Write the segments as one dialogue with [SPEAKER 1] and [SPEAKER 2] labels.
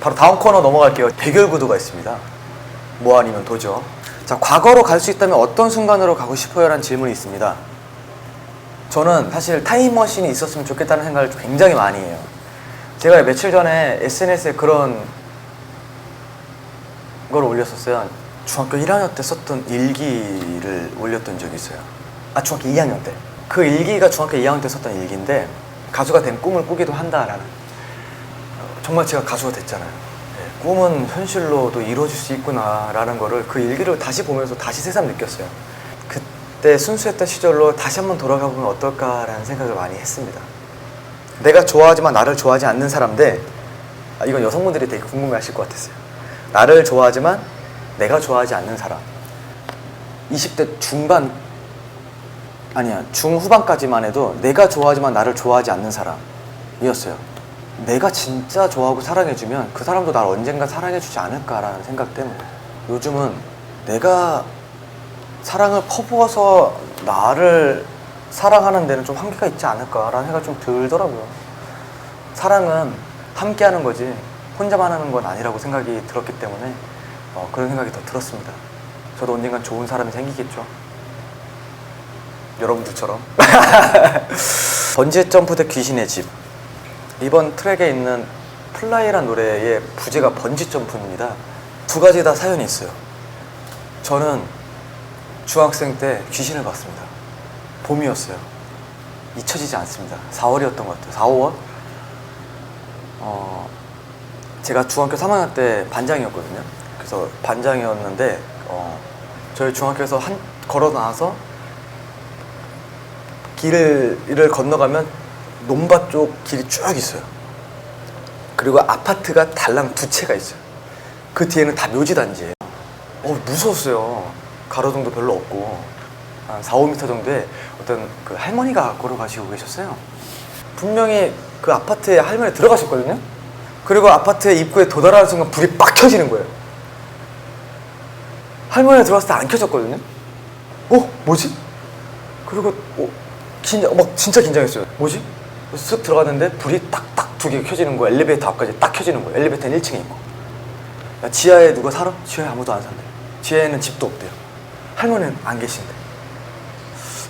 [SPEAKER 1] 바로 다음 코너 넘어갈게요. 대결 구도가 있습니다. 뭐 아니면 도죠. 자, 과거로 갈 수 있다면 어떤 순간으로 가고 싶어요? 라는 질문이 있습니다. 저는 사실 타임머신이 있었으면 좋겠다는 생각을 굉장히 많이 해요. 제가 며칠 전에 SNS에 그런 걸 올렸었어요. 중학교 1학년 때 썼던 일기를 올렸던 적이 있어요. 아, 중학교 2학년 때. 그 일기가 중학교 2학년 때 썼던 일기인데, 가수가 된 꿈을 꾸기도 한다라는. 정말 제가 가수가 됐잖아요. 네, 꿈은 현실로도 이루어질 수 있구나라는 거를 그 일기를 다시 보면서 다시 새삼 느꼈어요. 그때 순수했던 시절로 다시 한번 돌아가 보면 어떨까라는 생각을 많이 했습니다. 내가 좋아하지만 나를 좋아하지 않는 사람 대, 이건 여성분들이 되게 궁금해하실 것 같았어요. 나를 좋아하지만 내가 좋아하지 않는 사람. 20대 중반, 아니야, 중후반까지만 해도 내가 좋아하지만 나를 좋아하지 않는 사람이었어요. 내가 진짜 좋아하고 사랑해주면 그 사람도 날 언젠가 사랑해주지 않을까라는 생각 때문에 요즘은 내가 사랑을 퍼부어서 나를 사랑하는 데는 좀 한계가 있지 않을까라는 생각이 좀 들더라고요. 사랑은 함께하는 거지 혼자만 하는 건 아니라고 생각이 들었기 때문에 그런 생각이 더 들었습니다. 저도 언젠간 좋은 사람이 생기겠죠. 여러분들처럼. 번지점프 대 귀신의 집. 이번 트랙에 있는 플라이란 노래의 부제가 번지점프입니다. 두 가지 다 사연이 있어요. 저는 중학생 때 귀신을 봤습니다. 봄이었어요. 잊혀지지 않습니다. 4월이었던 것 같아요. 4, 5월? 제가 중학교 3학년 때 반장이었거든요. 그래서 반장이었는데 저희 중학교에서 걸어 나와서 길을 건너가면 논밭 쪽 길이 쭉 있어요. 그리고 아파트가 달랑 두 채가 있어요. 그 뒤에는 다 묘지단지예요. 무서웠어요. 가로등도 별로 없고 한 4, 5m 정도에 어떤 그 할머니가 걸어가시고 계셨어요. 분명히 그 아파트에 할머니 들어가셨거든요. 그리고 아파트의 입구에 도달하는 순간 불이 빡 켜지는 거예요. 할머니가 들어왔을 때 안 켜졌거든요. 뭐지? 그리고 진짜 긴장했어요. 뭐지? 쓱 들어갔는데 불이 딱딱 두 개가 켜지는 거예요. 엘리베이터 앞까지 딱 켜지는 거예요. 엘리베이터는 1층에 있고. 지하에 누가 살아? 지하에 아무도 안 산대요. 지하에는 집도 없대요. 할머니는 안 계신데.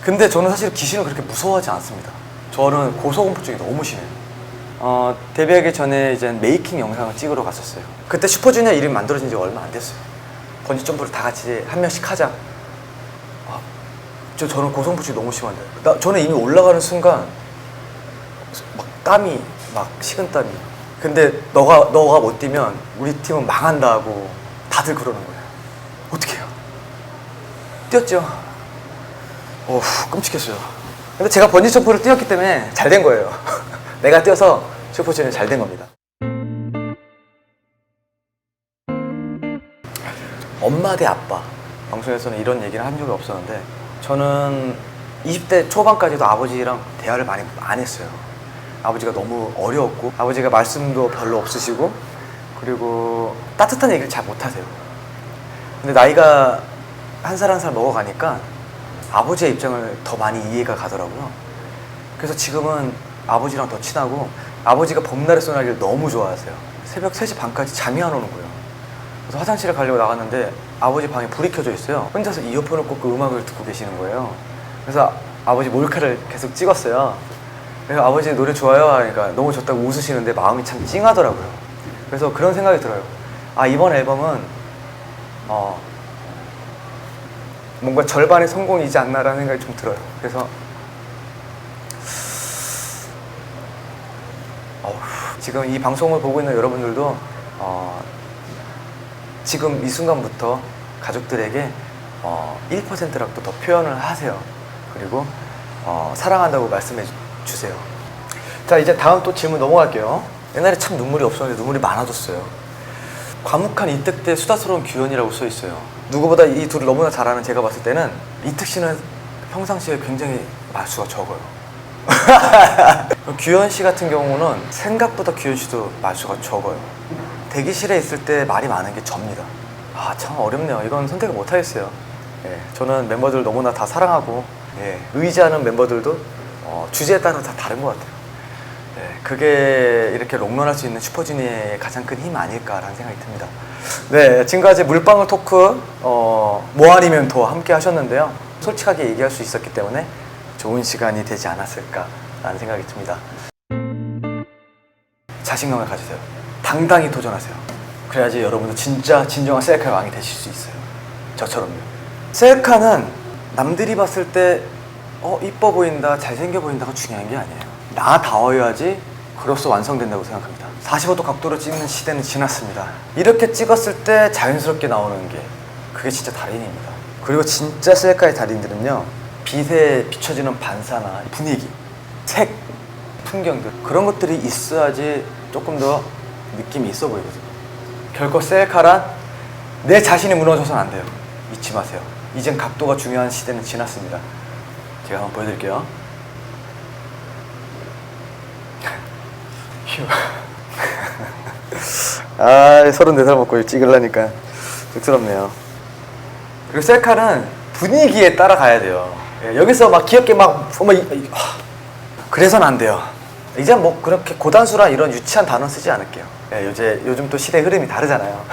[SPEAKER 1] 근데 저는 사실 귀신을 그렇게 무서워하지 않습니다. 저는 고소공포증이 너무 심해요. 데뷔하기 전에 이제 메이킹 영상을 찍으러 갔었어요. 그때 슈퍼주니어 이름이 만들어진 지가 얼마 안 됐어요. 번지점프를 다 같이 한 명씩 하자. 저는 고소공포증이 너무 심한데 저는 이미 올라가는 순간 막 땀이 막 식은땀이. 근데 너가 못 뛰면 우리 팀은 망한다고 다들 그러는 거예요. 어떻게 해요? 뛰었죠. 끔찍했어요. 근데 제가 번지점프를 뛰었기 때문에 잘 된 거예요. 내가 뛰어서 슈퍼주니어 잘 된 겁니다. 엄마 대 아빠. 방송에서는 이런 얘기를 한 적이 없었는데 저는 20대 초반까지도 아버지랑 대화를 많이 안 했어요. 아버지가 너무 어려웠고 아버지가 말씀도 별로 없으시고 그리고 따뜻한 얘기를 잘 못하세요. 근데 나이가 한 살 한 살 먹어가니까 아버지의 입장을 더 많이 이해가 가더라고요. 그래서 지금은 아버지랑 더 친하고 아버지가 봄날의 소나기를 너무 좋아하세요. 새벽 3시 반까지 잠이 안 오는 거예요. 그래서 화장실에 가려고 나갔는데 아버지 방에 불이 켜져 있어요. 혼자서 이어폰을 꽂고 음악을 듣고 계시는 거예요. 그래서 아버지 몰카를 계속 찍었어요. 그래서 아버지 노래 좋아요 하니까 너무 좋다고 웃으시는데 마음이 참 찡하더라고요. 그래서 그런 생각이 들어요. 이번 앨범은 뭔가 절반의 성공이지 않나라는 생각이 좀 들어요. 그래서 지금 이 방송을 보고 있는 여러분들도 지금 이 순간부터 가족들에게 1%라도 더 표현을 하세요. 그리고 사랑한다고 말씀해 주세요. 자, 이제 다음 또 질문 넘어갈게요. 옛날에 참 눈물이 없었는데 눈물이 많아졌어요. 과묵한 이특 대 수다스러운 규현이라고 써 있어요. 누구보다 이 둘을 너무나 잘 아는 제가 봤을 때는 이특 씨는 평상시에 굉장히 말수가 적어요. 규현 씨 같은 경우는 생각보다 규현 씨도 말수가 적어요. 대기실에 있을 때 말이 많은 게 접니다. 참 어렵네요. 이건 선택을 못 하겠어요. 저는 멤버들 너무나 다 사랑하고 의지하는 멤버들도 주제에 따라 다 다른 것 같아요. 네, 그게 이렇게 롱런할 수 있는 슈퍼주니어의 가장 큰 힘 아닐까라는 생각이 듭니다. 네, 지금까지 물방울 토크 뭐 아니면 더 함께 하셨는데요. 솔직하게 얘기할 수 있었기 때문에 좋은 시간이 되지 않았을까라는 생각이 듭니다. 자신감을 가지세요. 당당히 도전하세요. 그래야지 여러분도 진짜 진정한 셀카의 왕이 되실 수 있어요. 저처럼요. 셀카는 남들이 봤을 때 이뻐 보인다, 잘생겨 보인다가 중요한 게 아니에요. 나다워야지 그로써 완성된다고 생각합니다. 45도 각도로 찍는 시대는 지났습니다. 이렇게 찍었을 때 자연스럽게 나오는 게 그게 진짜 달인입니다. 그리고 진짜 셀카의 달인들은요, 빛에 비춰지는 반사나 분위기, 색, 풍경들, 그런 것들이 있어야지 조금 더 느낌이 있어 보이거든요. 결코 셀카란 내 자신이 무너져서는 안 돼요. 잊지 마세요. 이젠 각도가 중요한 시대는 지났습니다. 제가 한번 보여드릴게요. 휴. 34살 먹고 찍으려니까 쑥스럽네요. 그리고 셀카는 분위기에 따라가야 돼요. 여기서 막 귀엽게 그래서는 안 돼요. 이제 뭐 그렇게 고단수란 이런 유치한 단어 쓰지 않을게요. 요즘 또 시대 흐름이 다르잖아요.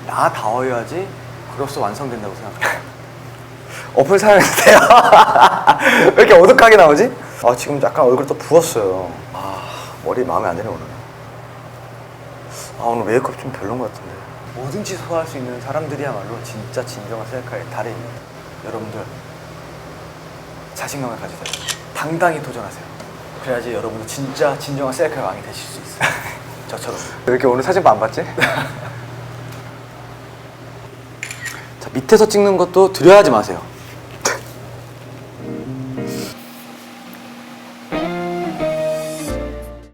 [SPEAKER 1] 나다워야지 그로써 완성된다고 생각해요. 어플 사용해주세요. 왜 이렇게 어둑하게 나오지? 지금 약간 얼굴 또 부었어요. 머리 마음에 안 드네 오늘. 오늘 메이크업 좀 별론 것 같은데. 뭐든지 소화할 수 있는 사람들이야말로 진짜 진정한 셀카의 달인입니다. 여러분들 자신감을 가지세요. 당당히 도전하세요. 그래야지 여러분도 진짜 진정한 셀카의 왕이 되실 수 있어요. 저처럼. 왜 이렇게 오늘 사진 안 봤지? 자, 밑에서 찍는 것도 두려워하지 마세요.